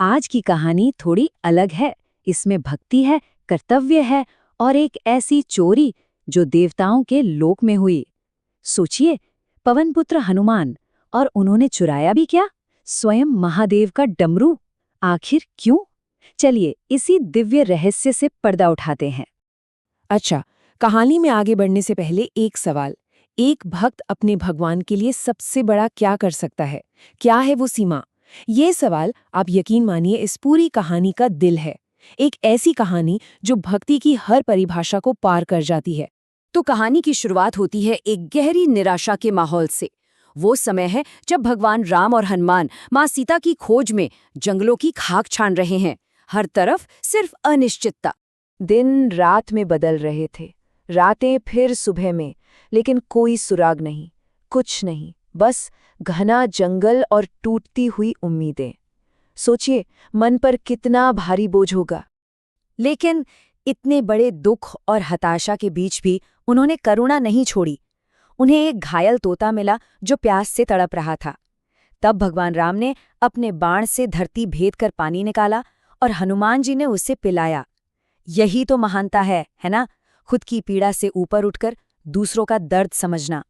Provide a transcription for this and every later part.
आज की कहानी थोड़ी अलग है। इसमें भक्ति है, कर्तव्य है और एक ऐसी चोरी जो देवताओं के लोक में हुई। सोचिए, पवनपुत्र हनुमान, और उन्होंने चुराया भी क्या? स्वयं महादेव का डमरू। आखिर क्यों? चलिए इसी दिव्य रहस्य से पर्दा उठाते हैं। अच्छा, कहानी में आगे बढ़ने से पहले एक सवाल। एक भक्त अपने भगवान के लिए सबसे बड़ा क्या कर सकता है? क्या है वो सीमा? ये सवाल, आप यकीन मानिए, इस पूरी कहानी का दिल है। एक ऐसी कहानी जो भक्ति की हर परिभाषा को पार कर जाती है। तो कहानी की शुरुआत होती है एक गहरी निराशा के माहौल से। वो समय है जब भगवान राम और हनुमान माँ सीता की खोज में जंगलों की खाक छान रहे हैं। हर तरफ सिर्फ अनिश्चितता। दिन रात में बदल रहे थे, रातें फिर सुबह में, लेकिन कोई सुराग नहीं, कुछ नहीं, बस घना जंगल और टूटती हुई उम्मीदें। सोचिए, मन पर कितना भारी बोझ होगा। लेकिन इतने बड़े दुख और हताशा के बीच भी उन्होंने करुणा नहीं छोड़ी। उन्हें एक घायल तोता मिला जो प्यास से तड़प रहा था। तब भगवान राम ने अपने बाण से धरती भेद कर पानी निकाला और हनुमान जी ने उसे पिलाया। यही तो महानता है ना? खुद की पीड़ा से ऊपर उठकर दूसरों का दर्द समझना।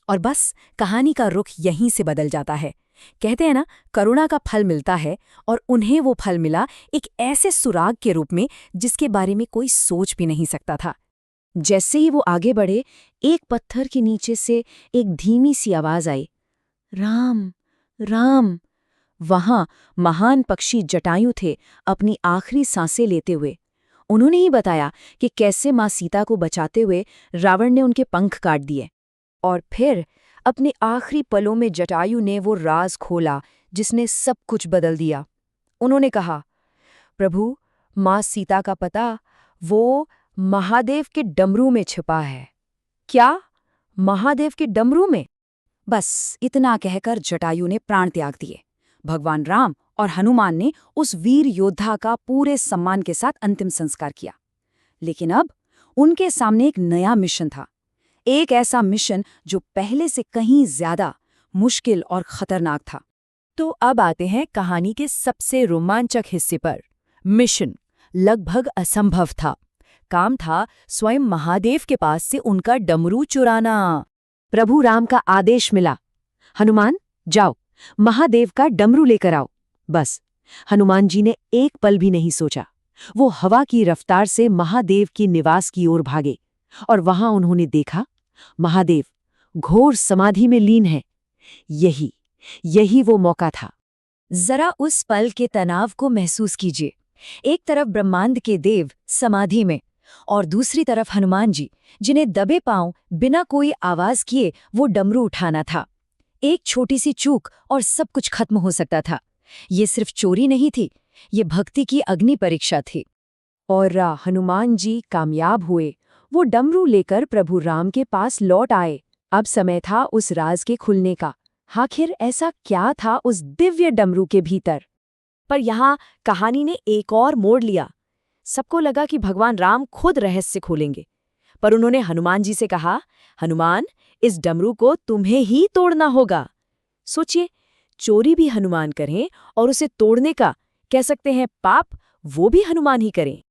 और बस कहानी का रुख यहीं से बदल जाता है। कहते हैं ना, करुणा का फल मिलता है, और उन्हें वो फल मिला एक ऐसे सुराग के रूप में जिसके बारे में कोई सोच भी नहीं सकता था। जैसे ही वो आगे बढ़े, एक पत्थर के नीचे से एक धीमी सी आवाज आई, राम राम। वहां महान पक्षी जटायु थे, अपनी आखिरी सांसें लेते हुए। उन्होंने ही बताया कि कैसे माँ सीता को बचाते हुए रावण ने उनके पंख काट दिए। और फिर अपने आखिरी पलों में जटायु ने वो राज खोला जिसने सब कुछ बदल दिया। उन्होंने कहा, प्रभु, माँ सीता का पता वो महादेव के डमरू में छिपा है। क्या? महादेव के डमरू में? बस इतना कहकर जटायु ने प्राण त्याग दिए। भगवान राम और हनुमान ने उस वीर योद्धा का पूरे सम्मान के साथ अंतिम संस्कार किया। लेकिन अब उनके सामने एक नया मिशन था। एक ऐसा मिशन जो पहले से कहीं ज्यादा मुश्किल और खतरनाक था। तो अब आते हैं कहानी के सबसे रोमांचक हिस्से पर। मिशन लगभग असंभव था। काम था स्वयं महादेव के पास से उनका डमरू चुराना। प्रभु राम का आदेश मिला, हनुमान जाओ, महादेव का डमरू लेकर आओ। बस हनुमान जी ने एक पल भी नहीं सोचा। वो हवा की रफ्तार से महादेव की निवास की ओर भागे, और वहां उन्होंने देखा, महादेव घोर समाधि में लीन है। यही वो मौका था। जरा उस पल के तनाव को महसूस कीजिए। एक तरफ ब्रह्मांड के देव समाधि में, और दूसरी तरफ हनुमान जी, जिन्हें दबे पांव बिना कोई आवाज किए वो डमरू उठाना था। एक छोटी सी चूक और सब कुछ खत्म हो सकता था। ये सिर्फ चोरी नहीं थी, ये भक्ति की अग्नि परीक्षा थी। और हनुमान जी कामयाब हुए। वो डमरू लेकर प्रभु राम के पास लौट आए। अब समय था उस राज के खुलने का। आखिर ऐसा क्या था उस दिव्य डमरू के भीतर? पर यहाँ कहानी ने एक और मोड़ लिया। सबको लगा कि भगवान राम खुद रहस्य खोलेंगे, पर उन्होंने हनुमान जी से कहा, हनुमान, इस डमरू को तुम्हें ही तोड़ना होगा। सोचिए, चोरी भी हनुमान करें और उसे तोड़ने का, कह सकते हैं पाप, वो भी हनुमान ही करें।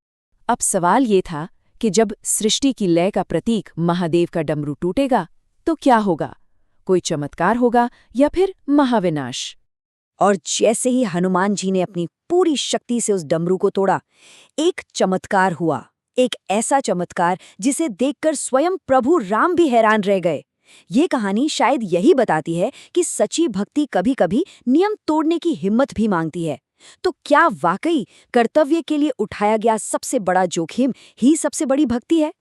अब सवाल ये था कि जब सृष्टि की लय का प्रतीक महादेव का डमरू टूटेगा तो क्या होगा? कोई चमत्कार होगा या फिर महाविनाश? और जैसे ही हनुमान जी ने अपनी पूरी शक्ति से उस डमरू को तोड़ा, एक चमत्कार हुआ। एक ऐसा चमत्कार जिसे देखकर स्वयं प्रभु राम भी हैरान रह गए। ये कहानी शायद यही बताती है कि सच्ची भक्ति कभी-कभी नियम तोड़ने की हिम्मत भी मांगती है। तो क्या वाकई कर्तव्य के लिए उठाया गया सबसे बड़ा जोखिम ही सबसे बड़ी भक्ति है?